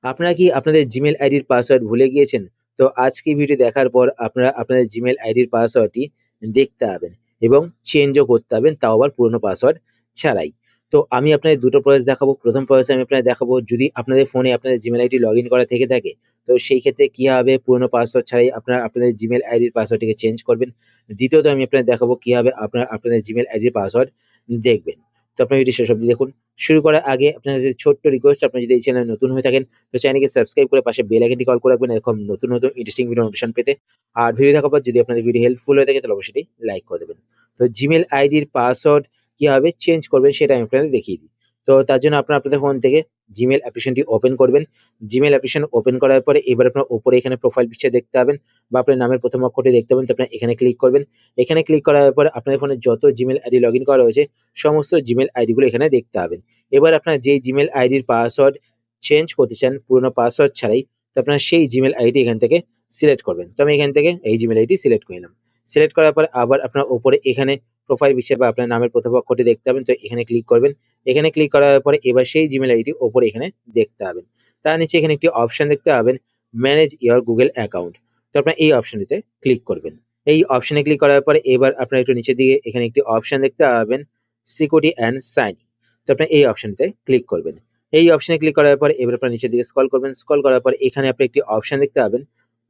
আপনারা কি আপনাদের জিমেল আইডির পাসওয়ার্ড ভুলে গিয়েছেন? তো আজকে ভিডিও দেখার পর আপনারা আপনাদের জিমেল আইডির পাসওয়ার্ডটি দেখতে পাবেন এবং চেঞ্জও করতে পারবেন, তাও আবার পুরনো পাসওয়ার্ড ছাড়াই। তো আমি আপনাদের দুটো প্রসেস দেখাবো। প্রথম প্রসেসে আমি আপনাদের দেখাবো যদি আপনাদের ফোনে আপনাদের জিমেল আইডি লগইন করা থেকে থাকে, তো সেই ক্ষেত্রে কি হবে পুরনো পাসওয়ার্ড ছাড়াই আপনারা আপনাদের জিমেল আইডির পাসওয়ার্ডটিকে চেঞ্জ করবেন। দ্বিতীয়ত আমি আপনাদের দেখাবো কিভাবে আপনারা আপনাদের জিমেল আইডির পাসওয়ার্ড দেখবেন। তো আপনারা ভিডিওটি শেষ অবধি দেখুন। শুরু করার আগে আপনার কাছে ছোট্ট রিকোয়েস্ট, আপনি যদি এই চ্যানেলে নতুন হয়ে থাকেন তো চ্যানেলকে সাবস্ক্রাইব করে পাশে বেল আইকনটি কল করে রাখবেন এরকম নতুন নতুন ইন্টারেস্টিং ভিডিও নোটিফিকেশন পেতে। আর ভিডিও দেখার পর যদি আপনাদের ভিডিও হেল্পফুল হয়ে থাকে তাহলে অবশ্যই লাইক করে দেবেন। তো জিমেল আইডির পাসওয়ার্ড কিভাবে চেঞ্জ করবেন সেটা আমি আপনাদের দেখিয়ে দিই। তো তার জন্য আপনারা আপনাদের ফোন থেকে জিমেল অ্যাপ্লিকেশনটি ওপেন করবেন। জিমেল অ্যাপ্লিকেশন ওপেন করার পরে এবার আপনার উপরে এখানে প্রোফাইল পিকচার দেখতে পাবেন বা আপনার নামের প্রথম অক্ষরটি দেখতে পাবেন। তো আপনারা এখানে ক্লিক করবেন। এখানে ক্লিক করার পরে আপনাদের ফোনে যত জিমেল আইডি লগইন করা রয়েছে সমস্ত জিমেল আইডিগুলো এখানে দেখতে পাবেন। এবার আপনার যেই জিমেল আইডির পাসওয়ার্ড চেঞ্জ করতে চান পুরোনো পাসওয়ার্ড ছাড়াই, তো আপনার সেই জিমেল আইডি এখান থেকে সিলেক্ট করবেন। তো আমি এখান থেকে এই জিমেল আইডি সিলেক্ট করে নিলাম। সিলেক্ট করার পর আবার আপনার উপরে এখানে প্রোফাইল পিকচার বা আপনার নামের প্রথম অক্ষরটি দেখতে পাবেন। তো এখানে ক্লিক করবেন। এখানে ক্লিক করার পরে এবার সেই জিমেল আইডি উপরে এখানে দেখতে পাবেন। তার নিচে এখানে একটি অপশন দেখতে পাবেন, ম্যানেজ ইওর গুগল অ্যাকাউন্ট। তো আপনার এই অপশনটিতে ক্লিক করবেন। এই অপশনে ক্লিক করার পরে এবার আপনার একটু নিচের দিকে এখানে একটি অপশন দেখতে পাবেন, সিকিউরিটি অ্যান্ড সাইন ইন। তো আপনি এই অপশনটিতে ক্লিক করবেন। এই অপশনে ক্লিক করার পরে এবার আপনার নিচের দিকে স্ক্রল করবেন। স্ক্রল করার পরে এখানে আপনি একটি অপশন দেখতে পাবেন,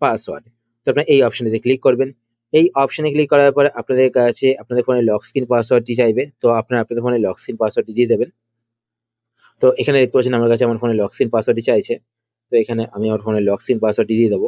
পাসওয়ার্ড। তো আপনি এই অপশনটিতে ক্লিক করবেন। এই অপশনে ক্লিক করার পরে আপনাদের কাছে আপনাদের ফোনে লক স্ক্রিন পাসওয়ার্ডটি চাইবে। তো আপনারা আপনাদের ফোনে লক স্ক্রিন পাসওয়ার্ডটি দিয়ে দেবেন। তো এখানে দেখতে পাচ্ছেন আমার কাছে আমার ফোনে লক স্ক্রিন পাসওয়ার্ডটি চাইছে। তো এখানে আমি আমার ফোনে লক স্ক্রিন পাসওয়ার্ডটি দিয়ে দেবো।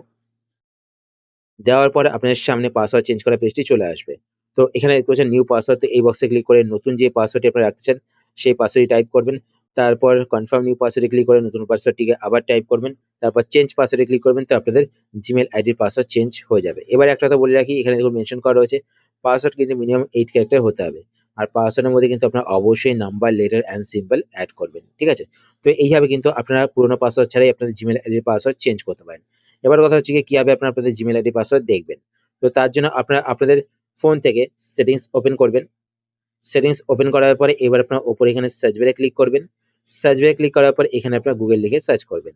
দেওয়ার পরে আপনার সামনে পাসওয়ার্ড চেঞ্জ করার পেজটি চলে আসবে। তো এখানে দেখতে পাচ্ছেন নিউ পাসওয়ার্ড, তো এই বক্সে ক্লিক করে নতুন যে পাসওয়ার্ডটি আপনারা রাখতে চান সেই পাসওয়ার্ডটি টাইপ করবেন। তারপর কনফার্ম নিউ পাসওয়ার্ডে ক্লিক করে নতুন পাসওয়ার্ডটিকে আবার টাইপ করবেন। তারপর চেঞ্জ পাসওয়ার্ডে ক্লিক করবেন, তো আপনাদের জিমেল আইডির পাসওয়ার্ড চেঞ্জ হয়ে যাবে। এবার একটা কথা বলে রাখি, এখানে দেখুন মেনশন করা রয়েছে পাসওয়ার্ড কিন্তু মিনিমাম 8 ক্যারেক্টার হতে হবে। আর পাসওয়ার্ডের মধ্যে কিন্তু আপনারা অবশ্যই number, letter and symbol add করবেন। ঠিক আছে? তো এইভাবে কিন্তু আপনারা পুরোনো পাসওয়ার্ড ছাড়াই আপনাদের জিমেল আইডির পাসওয়ার্ড চেঞ্জ করতে পারেন। এবার কথা হচ্ছে গিয়ে কিভাবে আপনারা আপনাদের জিমেল আইডির পাসওয়ার্ড দেখবেন। তো তার জন্য আপনারা আপনাদের ফোন থেকে সেটিংস ওপেন করবেন। সেটিংস ওপেন করার পরে এবার আপনার উপরে এখানে সার্চ বারে ক্লিক করবেন। সার্চ বারে ক্লিক করার পর এখানে আপনার গুগল লিখে সার্চ করবেন।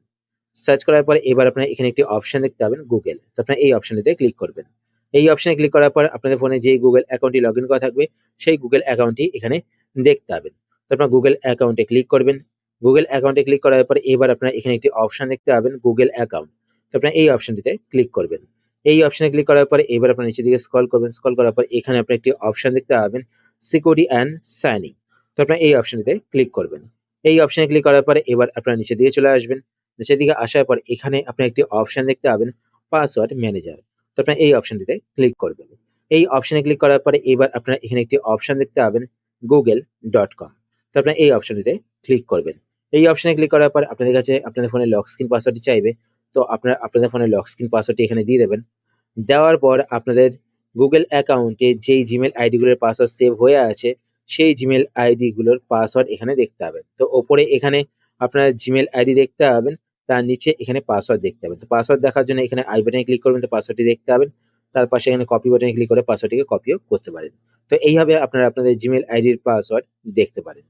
সার্চ করার পরে এবার আপনার এখানে একটি অপশন দেখতে পাবেন গুগল। তো আপনার এই অপশনটিতে ক্লিক করবেন। এই অপশনে ক্লিক করার পর আপনাদের ফোনে যেই গুগল অ্যাকাউন্টটি লগইন করা থাকবে সেই গুগল অ্যাকাউন্টটি এখানে দেখতে পাবেন। তো আপনার গুগল অ্যাকাউন্টে ক্লিক করবেন। গুগল অ্যাকাউন্টে ক্লিক করার পরে এবার আপনার এখানে একটি অপশন দেখতে পাবেন গুগল অ্যাকাউন্ট। তো আপনার এই অপশনটিতে ক্লিক করবেন। এই অপশনে ক্লিক করার পরে এবার আপনার নিচের দিকে স্ক্রল করবেন। স্ক্রল করার পর এখানে আপনি একটি অপশন দেখতে পাবেন, সিকিউরিটি অ্যান্ড সাইন ইন। তো আপনার এই অপশনটিতে ক্লিক করবেন। এই অপশনে ক্লিক করার পরে এবার আপনার নিচের দিকে চলে আসবেন। নিচের দিকে আসার পর এখানে আপনি একটি অপশন দেখতে পাবেন, পাসওয়ার্ড ম্যানেজার। তো আপনার এই অপশনটিতে ক্লিক করবেন। এই অপশনে ক্লিক করার পরে এবার আপনার এখানে একটি অপশন দেখতে পাবেন google.com। তো আপনার এই অপশনটিতে ক্লিক করবেন। এই অপশনে ক্লিক করার পর আপনাদের কাছে আপনাদের ফোনে লক স্ক্রিন পাসওয়ার্ডটি চাইবে। তো আপনারা আপনাদের ফোনে লক স্ক্রিন পাসওয়ার্ডটি এখানে দিয়ে দেবেন। দেওয়ার পর আপনাদের গুগল অ্যাকাউন্টে যেই জিমেল আইডিগুলোর পাসওয়ার্ড সেভ হয়ে আছে সেই জিমেল আইডিগুলোর পাসওয়ার্ড এখানে দেখতে পাবেন। তো ওপরে এখানে আপনার জিমেল আইডি দেখতে পাবেন, তার নিচে এখানে পাসওয়ার্ড দেখতে পাবেন। তো পাসওয়ার্ড দেখার জন্য এখানে আই বাটনে ক্লিক করবেন, তো পাসওয়ার্ডটি দেখতে পাবেন। তার পাশে এখানে কপি বাটনে ক্লিক করে পাসওয়ার্ডটিকে কপিও করতে পারেন। তো এইভাবে আপনারা আপনাদের জিমেল আইডির পাসওয়ার্ড দেখতে পারেন।